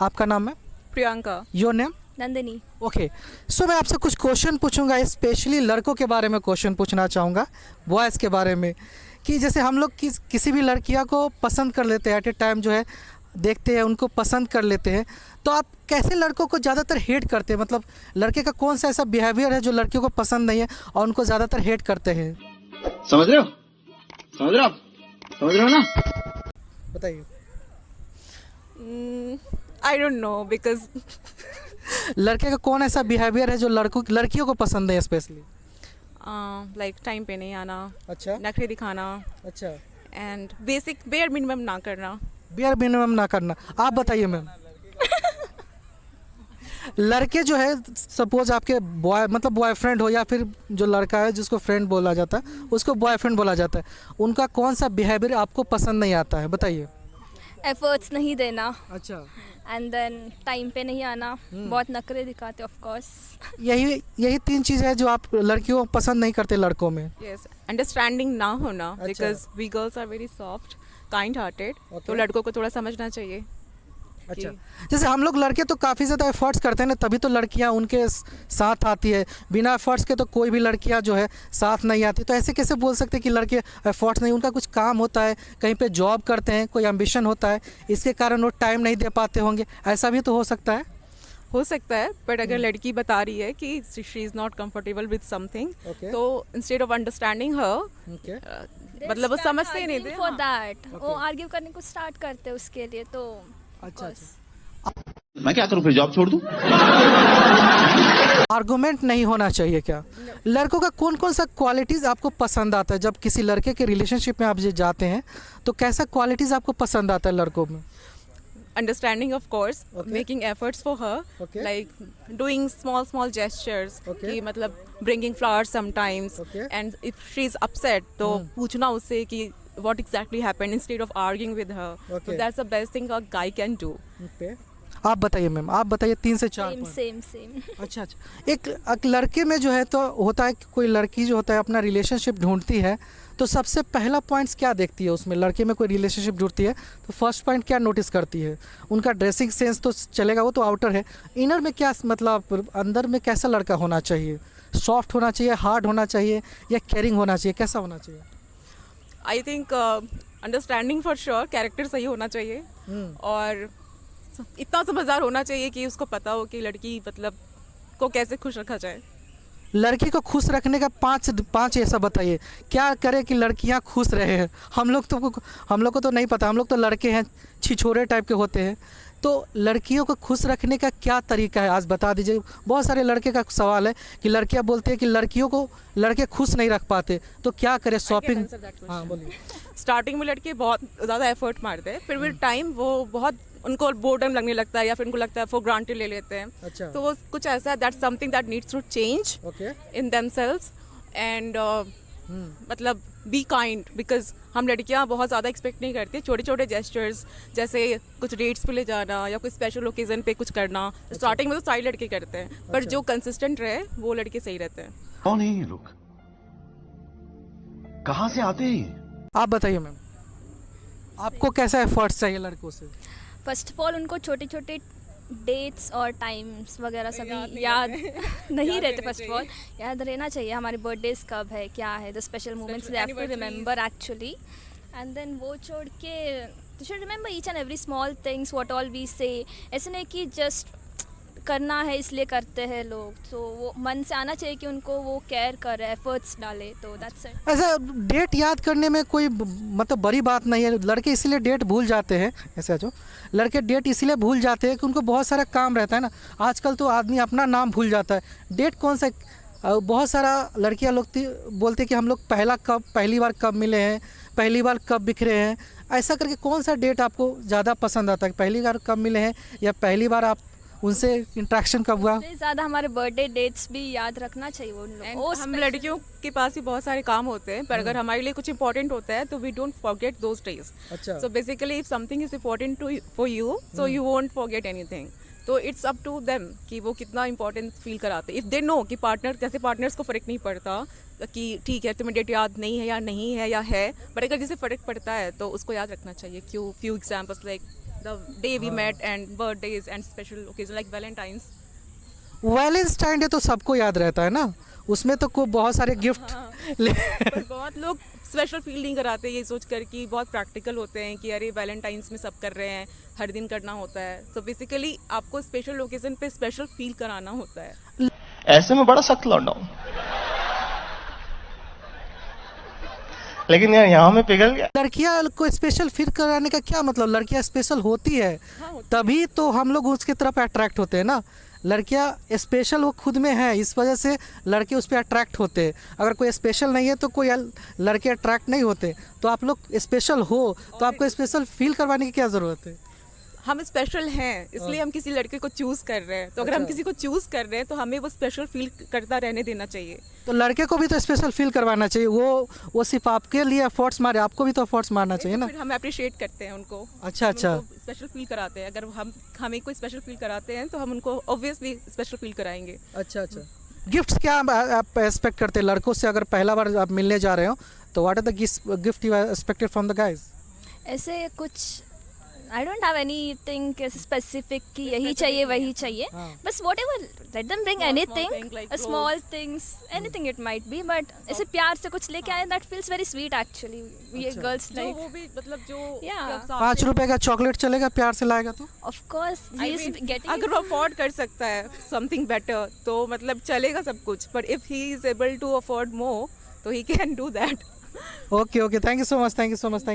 आपका नाम है? Priyanka. Your name? Nandini. Okay, so मैं आपसे कुछ क्वेश्चन पूछूंगा, स्पेशली लड़कों के बारे में क्वेश्चन पूछना चाहूँगा, बॉयज़ के बारे में। कि जैसे हम लोग किसी भी लड़कियां को पसंद कर लेते हैं, एट ए टाइम जो है देखते हैं उनको पसंद कर लेते हैं, तो आप कैसे लड़कों को ज़्यादातर हेट करते हैं? मतलब लड़के का कौन सा ऐसा बिहेवियर है जो लड़कियों को पसंद नहीं है और उनको ज़्यादातर हेट करते हैं? समझ रहे हो? समझ रहे हो आप? समझ रहे हो ना? बताइए। आई डोंट नो बिकॉज लड़के का कौन ऐसा बिहेवियर है जो लड़कियों को पसंद है स्पेशली? लाइक टाइम पे नहीं आना, अच्छा नखरे दिखाना, अच्छा, एंड बेसिक बेयर मिनिमम ना करना। बियर मिनिमम ना करना। आप बताइए मैम। लड़के जो है, सपोज आपके मतलब बॉयफ्रेंड हो या फिर जो लड़का है जिसको फ्रेंड बोला जाता है उसको बॉयफ्रेंड बोला जाता है, उनका कौन सा बिहेवियर आपको पसंद नहीं आता है? बताइए। एफर्ट्स नहीं देना, अच्छा, एंड देन टाइम पे नहीं आना, बहुत नखरे दिखाते ऑफ कोर्स। यही 3 चीज़ है जो आप लड़कियों को पसंद नहीं करते लड़कों में। यस, अंडरस्टैंडिंग ना होना, अच्छा। Because we girls are very soft, kind hearted, Okay. तो लड़कों को थोड़ा समझना चाहिए। अच्छा, जैसे हम लोग लड़के तो काफ़ी ज़्यादा एफर्ट्स करते हैं ना, तभी तो लड़कियां उनके साथ आती है। बिना एफर्ट्स के तो कोई भी लड़कियां जो है साथ नहीं आती। तो ऐसे कैसे बोल सकते हैं कि लड़के एफर्ट्स नहीं? उनका कुछ काम होता है, कहीं पे जॉब करते हैं, कोई एम्बिशन होता है, इसके कारण वो टाइम नहीं दे पाते होंगे। ऐसा भी तो हो सकता है। हो सकता है, बट अगर लड़की बता रही है कि she is not comfortable with something, Okay. तो instead of understanding her, okay, मतलब वो समझते ही नहीं थे। फॉर दैट वो Okay. आर्ग्यू करने को स्टार्ट करते हैं उसके लिए, तो अच्छा अच्छा। मैं क्या करूं, फिर जॉब छोड़ दूं? आर्गुमेंट नहीं होना चाहिए क्या? लड़कों का कौन कौन सा क्वालिटीज़ आपको पसंद आता है? जब किसी लड़के के रिलेशनशिप में आप जो जाते हैं तो कैसा क्वालिटीज़ आपको पसंद आता है लड़कों में? Understanding, of course, Okay. making efforts for her, Okay. like doing small gestures, Okay. कि मतलब bringing flowers sometimes, Okay. and if she's upset, तो पूछना उससे कि what exactly happened instead of arguing with her. Okay. So that's the best thing a guy can do. Okay, आप बताइए ma'am, आप बताइए 3 से 4 सेम पॉइंट। Same same. अच्छा अच्छा, एक लड़के में जो है तो होता है कि कोई लड़की जो होता है अपना रिलेशनशिप ढूंढती है, तो सबसे पहला पॉइंट्स क्या देखती है उसमें? लड़के में कोई रिलेशनशिप ढूंढती है तो फर्स्ट पॉइंट क्या नोटिस करती है? उनका ड्रेसिंग सेंस तो चलेगा, वो तो आउटर है। इनर में क्या, मतलब अंदर में कैसा लड़का होना चाहिए? सॉफ्ट होना चाहिए, हार्ड होना चाहिए, या केयरिंग होना चाहिए? कैसा होना चाहिए? I think understanding for sure, character सही होना चाहिए, और इतना समझदार होना चाहिए कि उसको पता हो कि लड़की मतलब को कैसे खुश रखा जाए। लड़की को खुश रखने का 5 ऐसा बताइए, क्या करे कि लड़कियां खुश रहे हैं? हम लोग को तो नहीं पता, हम लोग तो लड़के हैं, छिछोरे टाइप के होते हैं। तो लड़कियों को खुश रखने का क्या तरीका है, आज बता दीजिए। बहुत सारे लड़के का सवाल है कि लड़कियां बोलते हैं कि लड़कियों को लड़के खुश नहीं रख पाते, तो क्या करें? शॉपिंग। हाँ बोलिए। स्टार्टिंग में लड़के बहुत ज़्यादा एफर्ट मारते हैं, फिर विद टाइम वो बहुत उनको बोर्डम लगने लगता है, या फिर उनको लगता है फॉर ग्रांटेड ले लेते हैं। अच्छा। तो वो कुछ ऐसा है, that's something that needs to change okay, in themselves, and मतलब बी काइंड, बिकॉज हम लड़कियां बहुत ज़्यादा एक्सपेक्ट नहीं करती। छोटे छोटे जेस्चर्स, जैसे कुछ डेट्स पे ले जाना या कोई स्पेशल ओकेजन पे कुछ करना, स्टार्टिंग में तो सारे लड़के करते हैं, पर अच्छा। जो कंसिस्टेंट रहे वो लड़के सही रहते हैं। कौन है ये लोग? कहां से आते हैं? आप बताइए मैम, आपको कैसा एफर्ट्स चाहिए लड़कों से? फर्स्ट ऑफ ऑल उनको छोटे छोटे डेट्स और टाइम्स वगैरह सभी याद नहीं रहते। फर्स्ट ऑफ ऑल याद रहना चाहिए हमारे बर्थडेज कब है, क्या है, the special moments they have to remember actually, and then वो छोड़ के they should remember each and every small things what all we say. ऐसे नहीं कि जस्ट करना है इसलिए करते हैं लोग, तो वो मन से आना चाहिए कि उनको वो केयर करे, एफर्ट्स डाले, तो दैट्स इट। ऐसा डेट याद करने में कोई मतलब बड़ी बात नहीं है। लड़के इसीलिए डेट भूल जाते हैं, ऐसा जो लड़के डेट इसीलिए भूल जाते हैं कि उनको बहुत सारा काम रहता है ना। आजकल तो आदमी अपना नाम भूल जाता है, डेट कौन सा। बहुत सारा लड़कियां लोग बोलते हैं कि हम लोग पहली बार कब मिले हैं, पहली बार कब बिखरे हैं। ऐसा करके कौन सा डेट आपको ज़्यादा पसंद आता है? पहली बार कब मिले हैं, या पहली बार आप उनसे इंट्रैक्शन कब हुआ? सबसे ज़्यादा हमारे बर्थडे डेट्स भी याद रखना चाहिए उन And लोग। हम लड़कियों के पास भी बहुत सारे काम होते हैं, पर अगर हमारे लिए कुछ इंपॉर्टेंट होता है तो we don't forget those days. अच्छा। So basically if something is important for you, so you won't forget anything. तो इट्स अप टू देम कि वो कितना इंपॉर्टेंट फील कराते हैं। इफ दे नो कि पार्टनर, जैसे पार्टनर्स को फर्क नहीं पड़ता कि ठीक है तुम्हें डेट याद नहीं है या नहीं है या है, बट अगर जिसे फर्क पड़ता है तो उसको याद रखना चाहिए। क्यों? Few examples like the day we met and birthdays and special occasion like Valentine's. Valentine day तो सबको याद रहता है ना, उसमें तो को बहुत सारे गिफ्ट पर बहुत लोग स्पेशल फील नहीं कराते ये सोच कर कि बहुत प्रैक्टिकल होते हैं कि अरे वैलेंटाइंस में सब कर रहे हैं, हर दिन करना होता है. तो बेसिकली आपको स्पेशल ओकेजन पे स्पेशल फील कराना होता है. ऐसे में बड़ा सख्त लौंडा हूं, लेकिन यार यहाँ में पिघल गया. लड़कियां को स्पेशल फील कराने का क्या मतलब, लड़कियां स्पेशल होती है तभी तो हम लोग उसकी तरफ अट्रैक्ट होते हैं ना. लड़कियां स्पेशल वो खुद में है, इस वजह से लड़के उस पर अट्रैक्ट होते हैं. अगर कोई स्पेशल नहीं है तो कोई लड़के अट्रैक्ट नहीं होते. तो आप लोग स्पेशल हो तो आपको स्पेशल फील करवाने की क्या ज़रूरत है. हम स्पेशल हैं इसलिए हम किसी लड़के को चूज कर रहे हैं. तो अगर हम किसी को चूज कर रहे हैं तो हमें वो स्पेशल फील करता रहने देना चाहिए. तो लड़के को भी तो स्पेशल फील करवाना चाहिए. वो सिर्फ आपके लिए एफर्ट्स मारे, आपको भी तो एफर्ट्स मारना चाहिए ना. फिर हम अप्रिशिएट करते हैं उनको. अच्छा. स्पेशल फील कराते हैं. अगर हम हमें कोई स्पेशल फील कराते हैं तो हम उनको ऑब्वियसली स्पेशल फील कराएंगे. अच्छा. गिफ्ट्स क्या आप एक्सपेक्ट करते हैं लड़कों से, अगर पहला बार आप मिलने जा रहे हो तो what are the gift you expected from the guys. ऐसे कुछ I don't have anything specific कि यही चाहिए वही चाहिए. बस whatever let them bring anything, small things, anything it might be, but ऐसे प्यार से कुछ लेके आए that feels very sweet actually. ये गर्ल्स जो वो भी मतलब जो ₹5 का चॉकलेट चलेगा प्यार से लाएगा तो. Of course he is getting. अगर वो अफोर्ड कर सकता है समथिंग बेटर तो मतलब चलेगा सब कुछ. But if he is able to afford more तो he can do that. Okay. Thank you so much.